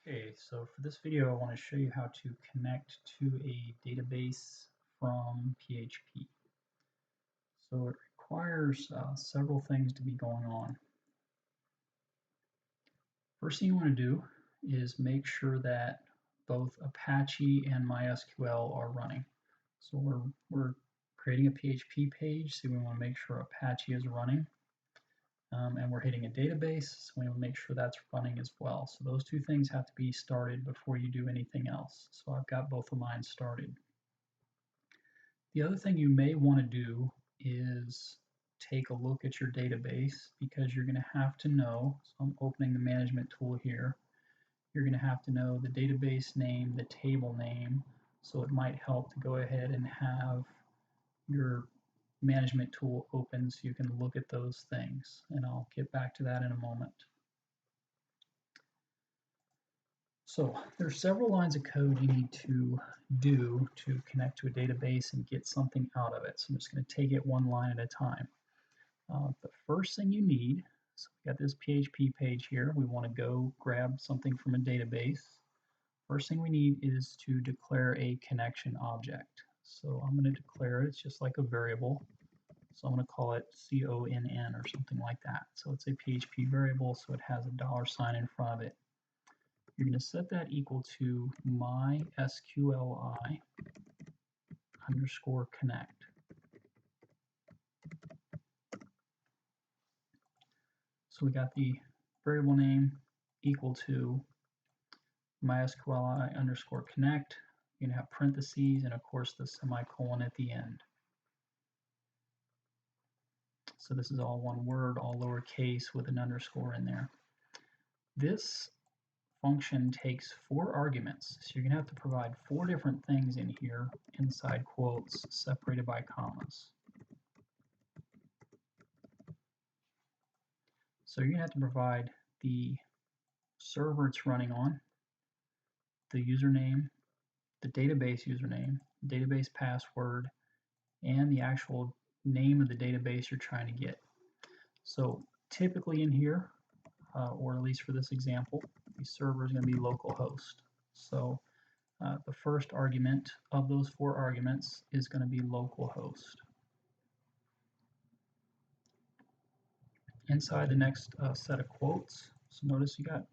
Okay, so for this video, I want to show you how to connect to a database from PHP. So it requires several things to be going on. First thing you want to do is make sure that both Apache and MySQL are running. So we're creating a PHP page, so we want to make sure Apache is running. And we're hitting a database, so we want to make sure that's running as well. So those two things have to be started before you do anything else. So I've got both of mine started. The other thing you may want to do is take a look at your database, because you're going to have to know, so I'm opening the management tool here, you're going to have to know the database name, the table name, so it might help to go ahead and have your management tool open so you can look at those things, and I'll get back to that in a moment. So there's several lines of code you need to do to connect to a database and get something out of it. So I'm just going to take it one line at a time. The first thing you need, so we got this PHP page here. We want to go grab something from a database. First thing we need is to declare a connection object. So I'm going to declare it. It's just like a variable. So I'm going to call it CONN or something like that. So it's a PHP variable, so it has a $sign in front of it. You're going to set that equal to MySQLi underscore connect. So we got the variable name equal to MySQLi underscore connect. You're going to have parentheses and, of course, the semicolon at the end. So this is all one word, all lowercase with an underscore in there. This function takes 4 arguments, so you're going to have to provide 4 different things in here inside quotes separated by commas. So you're going to have to provide the server it's running on, the username, the database username, database password, and the actual name of the database you're trying to get. So typically in here, or at least for this example, the server is going to be localhost. So the first argument of those 4 arguments is going to be localhost. Inside the next set of quotes, so notice you got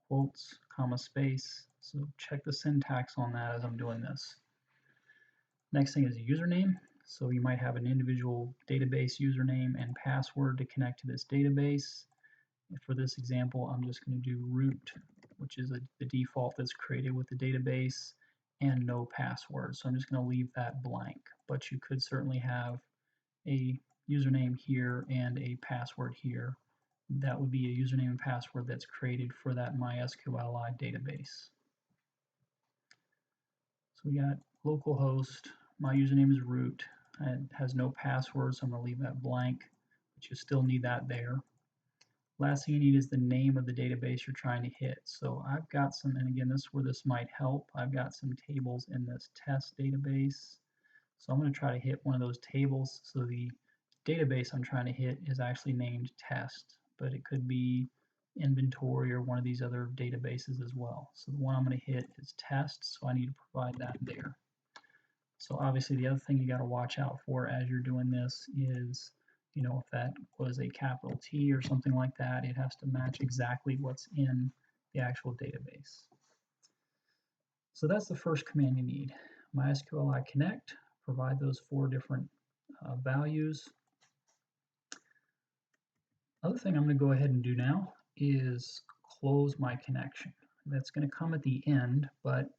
quotes, comma, space, so check the syntax on that as I'm doing this. Next thing is a username, so you might have an individual database username and password to connect to this database. For this example, I'm just going to do root, which is the default that's created with the database, and no password. So I'm just going to leave that blank, but you could certainly have a username here and a password here. That would be a username and password that's created for that MySQLi database. So we got localhost, my username is root, it has no password, so I'm going to leave that blank, but you still need that there. Last thing you need is the name of the database you're trying to hit. So I've got some, and again, this is where this might help, I've got some tables in this test database. So I'm going to try to hit one of those tables. So the database I'm trying to hit is actually named test, but it could be inventory or one of these other databases as well. So the one I'm going to hit is test, so I need to provide that there. So obviously the other thing you got to watch out for as you're doing this is, you know, if that was a capital T or something like that, it has to match exactly what's in the actual database. So that's the first command you need. MySQLi connect, provide those 4 different values. Other thing I'm going to go ahead and do now is close my connection. That's going to come at the end, but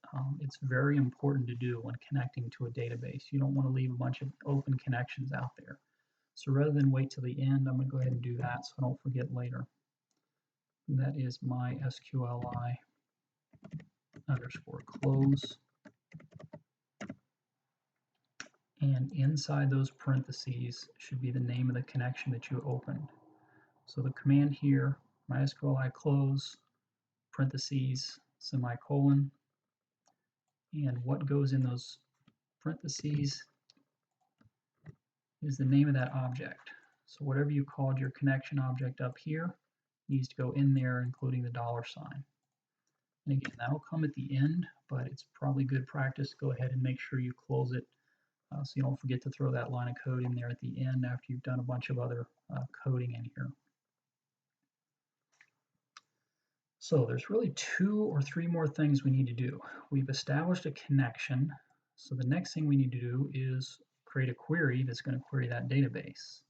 it's very important to do when connecting to a database. You don't want to leave a bunch of open connections out there. So rather than wait till the end, I'm going to go ahead and do that so I don't forget later. And that is MySQLi underscore close. And inside those parentheses should be the name of the connection that you opened. So the command here, MySQLi close, parentheses, semicolon, and what goes in those parentheses is the name of that object. So whatever you called your connection object up here needs to go in there, including the $sign. And again, that'll come at the end, but it's probably good practice to go ahead and make sure you close it so you don't forget to throw that line of code in there at the end after you've done a bunch of other coding in here. So there's really 2 or 3 more things we need to do. We've established a connection, so the next thing we need to do is create a query that's going to query that database.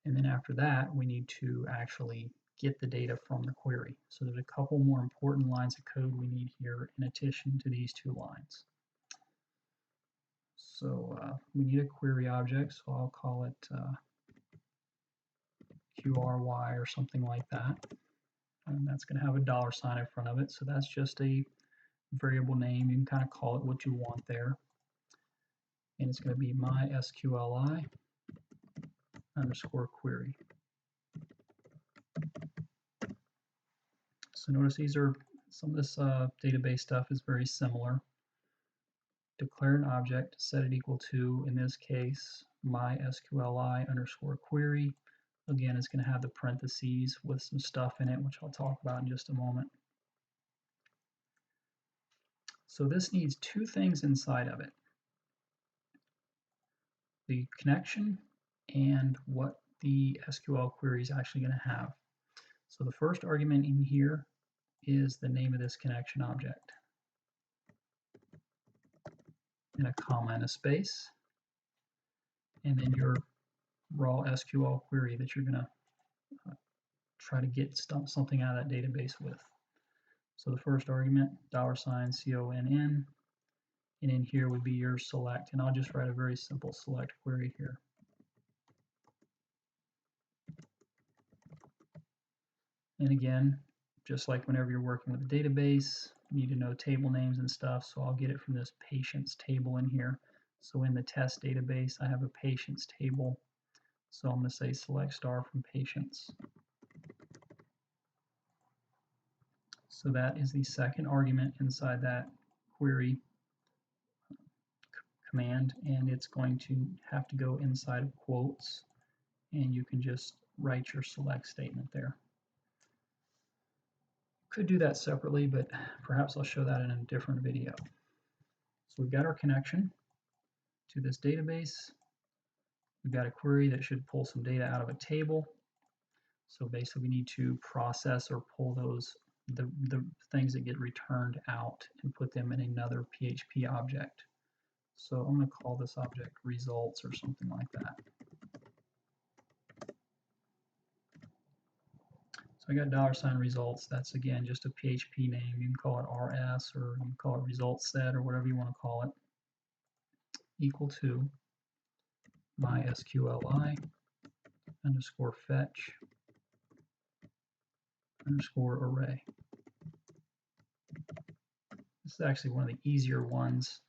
And then after that, we need to actually get the data from the query. So there's a couple more important lines of code we need here in addition to these 2 lines. So we need a query object, so I'll call it QRY or something like that. And that's going to have a $sign in front of it, so that's just a variable name. You can kind of call it what you want there. And it's going to be MySQL underscore query. So notice these are, some of this database stuff is very similar. Declare an object, set it equal to, in this case, MySQL underscore query. Again, it's going to have the parentheses with some stuff in it, which I'll talk about in just a moment. So this needs 2 things inside of it: the connection and what the SQL query is actually going to have. So the first argument in here is the name of this connection object, and a comma and a space, and then your raw SQL query that you're going to try to get something out of that database with. So the first argument, $CONN, and in here would be your select, and I'll just write a very simple select query here. And again, just like whenever you're working with a database, you need to know table names and stuff, so I'll get it from this patients table in here. So in the test database, I have a patients table, so I'm going to say select star from patients. So that is the second argument inside that query command, and it's going to have to go inside of quotes, and you can just write your select statement there. Could do that separately, but perhaps I'll show that in a different video. So we've got our connection to this database. We've got a query that should pull some data out of a table. So basically we need to process or pull those the things that get returned out and put them in another PHP object. So I'm going to call this object results or something like that. So I got $results. That's again just a PHP name. You can call it RS or you can call it results set or whatever you want to call it. Equal to MySQLi underscore fetch underscore array. This is actually one of the easier ones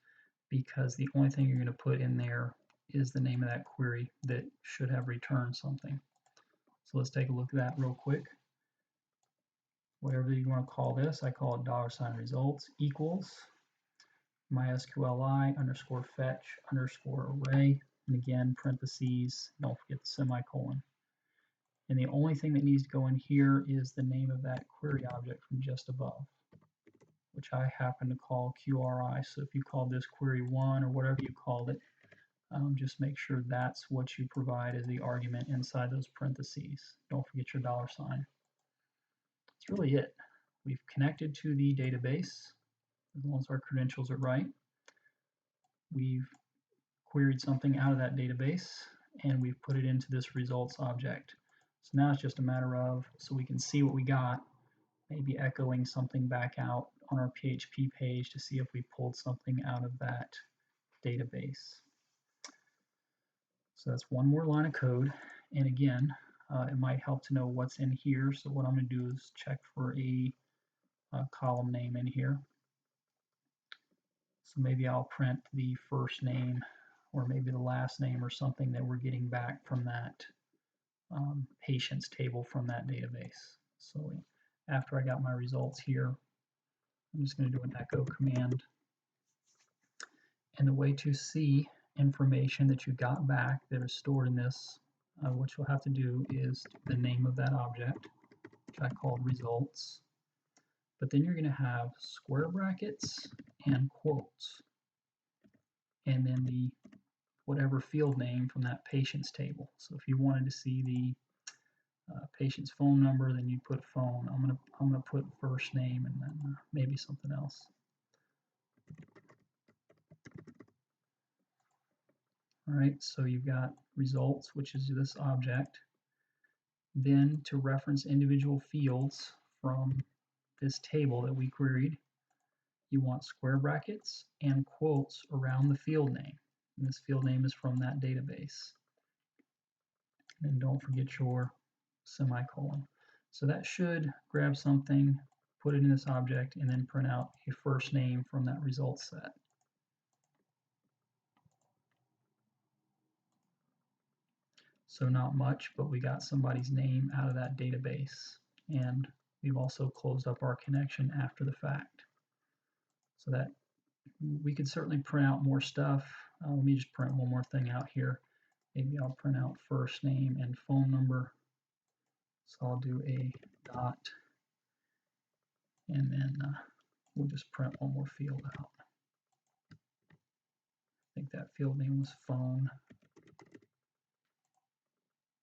because the only thing you're going to put in there is the name of that query that should have returned something. So let's take a look at that real quick. Whatever you want to call this, I call it $results equals MySQLi underscore fetch underscore array, and again parentheses, don't forget the semicolon. And the only thing that needs to go in here is the name of that query object from just above, which I happen to call QRI. So if you call this query 1 or whatever you called it, just make sure that's what you provide as the argument inside those parentheses. Don't forget your $sign. That's really it. We've connected to the database as long as our credentials are right. We've queried something out of that database and we've put it into this results object. So now it's just a matter of, so we can see what we got, maybe echoing something back out on our PHP page to see if we pulled something out of that database. So that's one more line of code, and again, it might help to know what's in here. So what I'm going to do is check for a column name in here. So maybe I'll print the first name or maybe the last name or something that we're getting back from that patients table from that database. So after I got my results here, I'm just going to do an echo command. And the way to see information that you got back that is stored in this, what you'll have to do is the name of that object, which I called results, But then you're going to have square brackets and quotes, and then the whatever field name from that patient's table. So if you wanted to see the patient's phone number, then you put phone. I'm gonna put first name and then maybe something else. All right, so you've got results, which is this object. Then to reference individual fields from this table that we queried, you want square brackets and quotes around the field name. And this field name is from that database. And don't forget your semicolon. So that should grab something, put it in this object, and then print out a first name from that result set. So not much, but we got somebody's name out of that database. And we've also closed up our connection after the fact. So that we could certainly print out more stuff. Let me just print one more thing out here. Maybe I'll print out first name and phone number. So I'll do a dot, and then we'll just print one more field out. I think that field name was phone.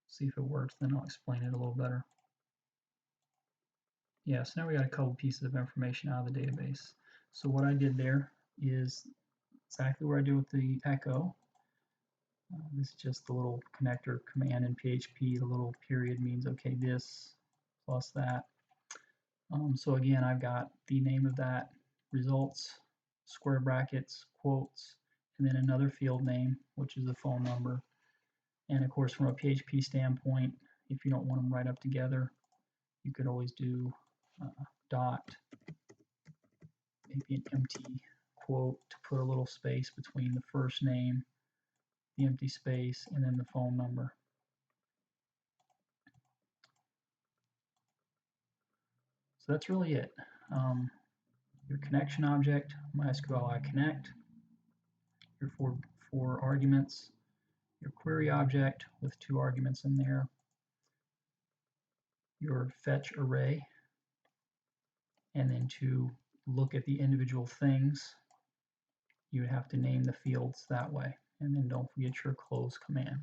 See if it works, then I'll explain it a little better. Yeah, so now we got a couple pieces of information out of the database. So what I did there is exactly what I did with the echo. This is just the little connector command in PHP. The little period means, okay, this plus that. So again, I've got the name of that, results, square brackets, quotes, and then another field name, which is the phone number. And of course, from a PHP standpoint, if you don't want them right up together, you could always do dot, maybe an empty quote to put a little space between the first name, the empty space, and then the phone number. So that's really it. Your connection object, MySQL connect, your four arguments, your query object with 2 arguments in there, your fetch array, and then to look at the individual things, you would have to name the fields that way. And then don't forget your close command.